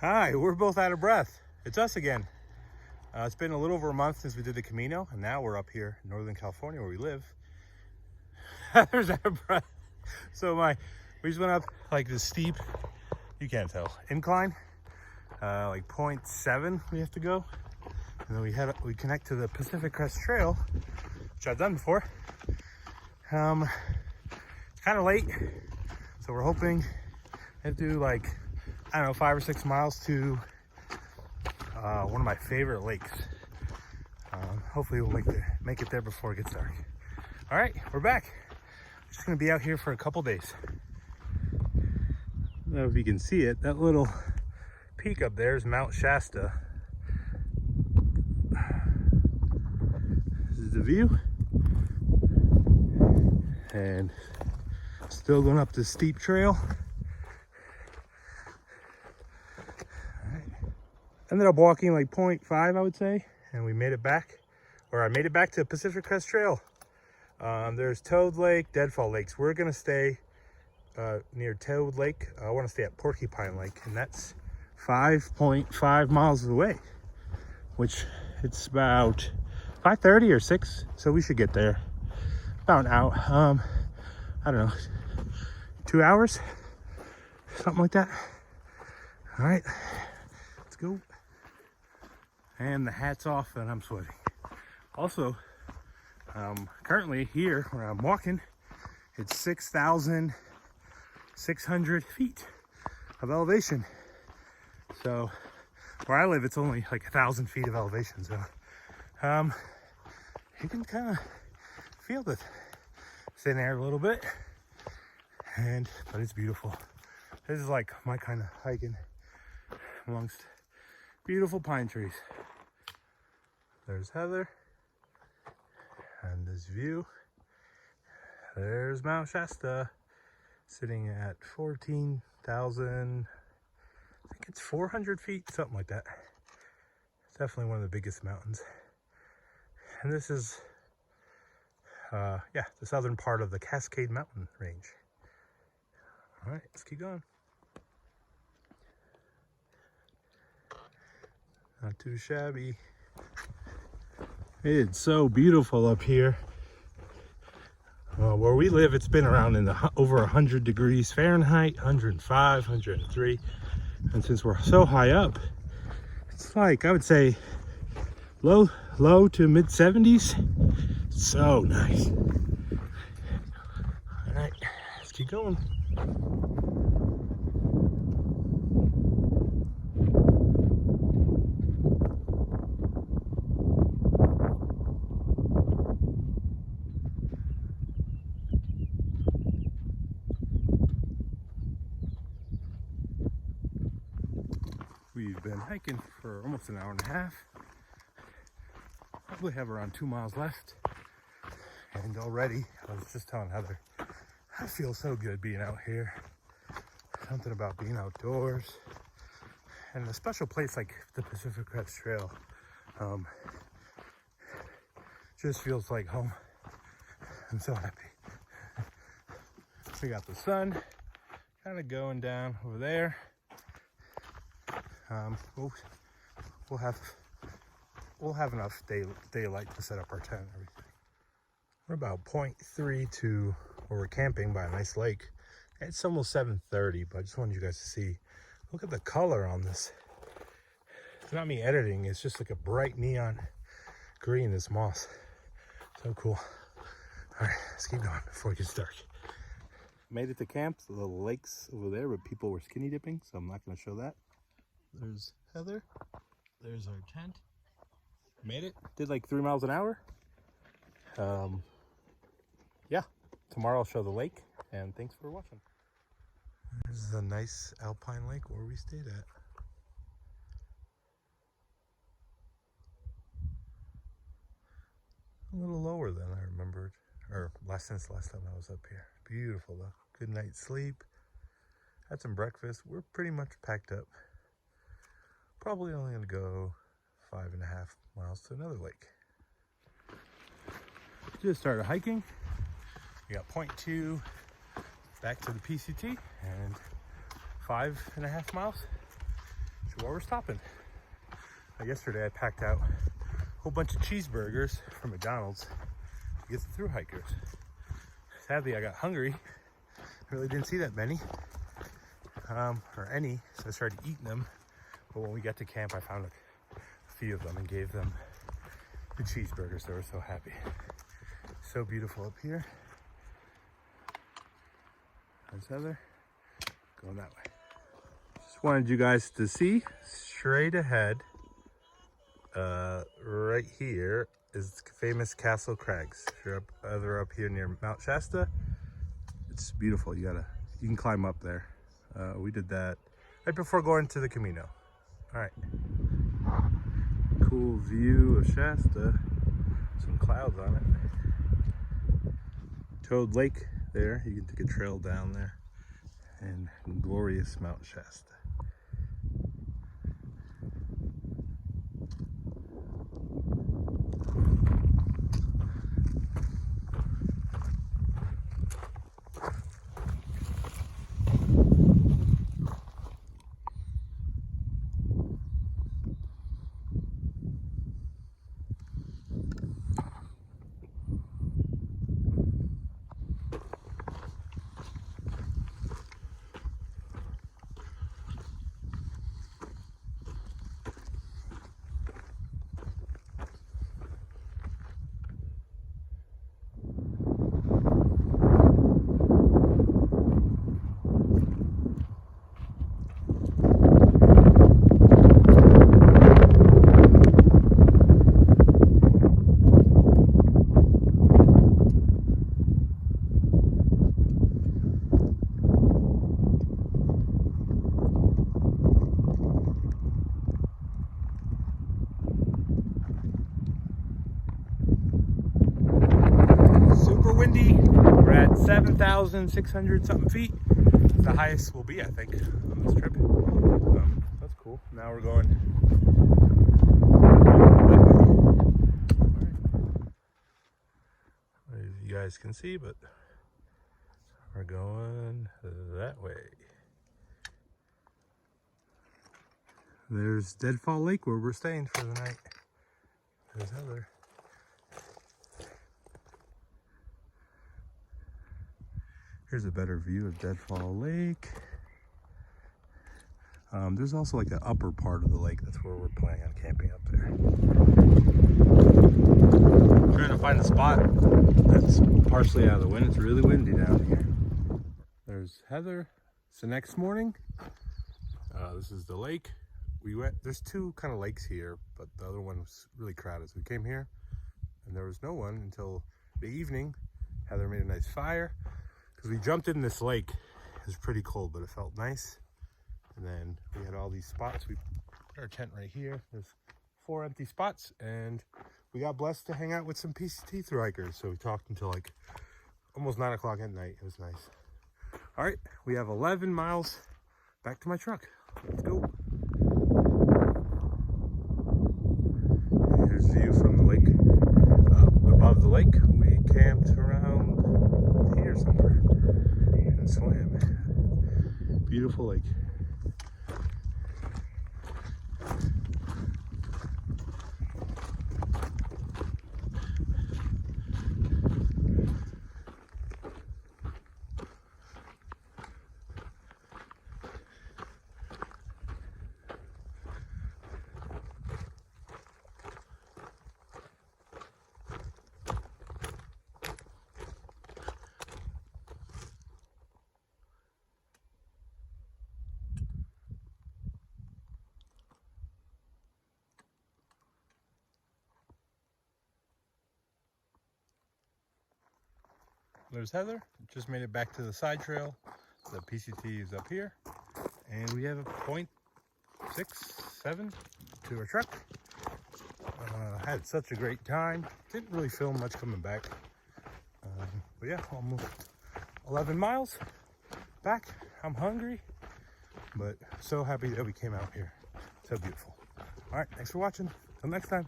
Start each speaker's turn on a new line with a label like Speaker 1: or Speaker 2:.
Speaker 1: Hi, we're both out of breath. It's us again. It's been a little over a month since we did the Camino, and now we're up here in Northern California where we live. Heather's out of breath. So we just went up like this steep, you can't tell, incline, like 0.7 we have to go. And then we connect to the Pacific Crest Trail, which I've done before. It's kind of late, so we're hoping to do like, I don't know, 5 or 6 miles to one of my favorite lakes. Hopefully we'll make it there before it gets dark. All right, we're back. We're just gonna be out here for a couple days. I don't know if you can see it, that little peak up there is Mount Shasta. This is the view. And still going up this steep trail. Ended up walking like 0.5, I would say, and we made it back, or I made it back to Pacific Crest Trail. There's Toad Lake, Deadfall Lakes. We're gonna stay near Toad Lake. I want to stay at Porcupine Lake, and that's 5.5 miles away, which it's about 5:30 or 6, so we should get there about an hour. I don't know, 2 hours, something like that. All right, let's go. And the hat's off and I'm sweating. Also, currently here where I'm walking, it's 6,600 feet of elevation. So where I live, it's only like 1,000 feet of elevation. So you can kind of feel the thin air a little bit, but it's beautiful. This is like my kind of hiking amongst beautiful pine trees. There's Heather, and this view. There's Mount Shasta, sitting at 14,000, I think it's 400 feet, something like that. It's definitely one of the biggest mountains. And this is, the southern part of the Cascade Mountain range. All right, let's keep going. Not too shabby. It's so beautiful up here. Where we live, it's been around in the over 100 degrees Fahrenheit, 105, 103. And since we're so high up, it's like, I would say, low to mid 70s. So nice. All right, let's keep going. We've been hiking for almost an hour and a half. Probably have around 2 miles left. And already, I was just telling Heather, I feel so good being out here. Something about being outdoors. And a special place like the Pacific Crest Trail just feels like home. I'm so happy. We got the sun kind of going down over there. We'll have enough daylight to set up our tent and everything. We're about 0.3 to where we're camping by a nice lake. It's almost 7:30, but I just wanted you guys to see. Look at the color on this. It's not me editing, it's just like a bright neon green, this moss. So cool. All right, let's keep going before it gets dark. Made it to camp. The little lakes over there, but people were skinny dipping, so I'm not going to show that. There's Heather. There's our tent. Made it. Did like 3 miles an hour. Yeah. Tomorrow I'll show the lake. And thanks for watching. This is a nice alpine lake where we stayed at. A little lower than I remembered. Or since last time I was up here. Beautiful though. Good night's sleep. Had some breakfast. We're pretty much packed up. Probably only going to go 5.5 miles to another lake. Just started hiking. We got 0.2 back to the PCT and 5.5 miles. actually why we're stopping. Yesterday I packed out a whole bunch of cheeseburgers from McDonald's to get the thru hikers. Sadly, I got hungry. Really didn't see that many, or any, so I started eating them. But when we got to camp, I found a few of them and gave them the cheeseburgers. They were so happy. So beautiful up here. There's Heather going that way. Just wanted you guys to see straight ahead, right here is famous Castle Crags. If you're either up here near Mount Shasta, it's beautiful. You can climb up there. We did that right before going to the Camino. All right. Cool view of Shasta. Some clouds on it. Toad Lake there. You can take a trail down there. And glorious Mount Shasta. Windy. We're at 7,600 something feet. It's the highest we'll be, I think, on this trip. That's cool. Now we're going that way. As you guys can see, but we're going that way. There's Deadfall Lake where we're staying for the night. There's Heather. Here's a better view of Deadfall Lake. There's also like an upper part of the lake. That's where we're planning on camping up there. Trying to find a spot that's partially out of the wind. It's really windy down here. There's Heather. It's the next morning. This is the lake. There's two kind of lakes here, but the other one was really crowded. So we came here and there was no one until the evening. Heather made a nice fire. Because we jumped in this lake. It was pretty cold, but it felt nice. And then we had all these spots. We put our tent right here. There's 4 empty spots, and we got blessed to hang out with some PCT thru hikers. So we talked until like almost 9 o'clock at night. It was nice. All right, we have 11 miles back to my truck. Let's go. Here's view from the lake. Above the lake, we camped around here somewhere and swam. Beautiful lake. There's Heather. Just made it back to the side trail. The PCT is up here. And we have a 0.67 to our truck. Had such a great time. Didn't really film much coming back. But yeah, almost 11 miles back. I'm hungry, but so happy that we came out here. So beautiful. All right, thanks for watching. Till next time.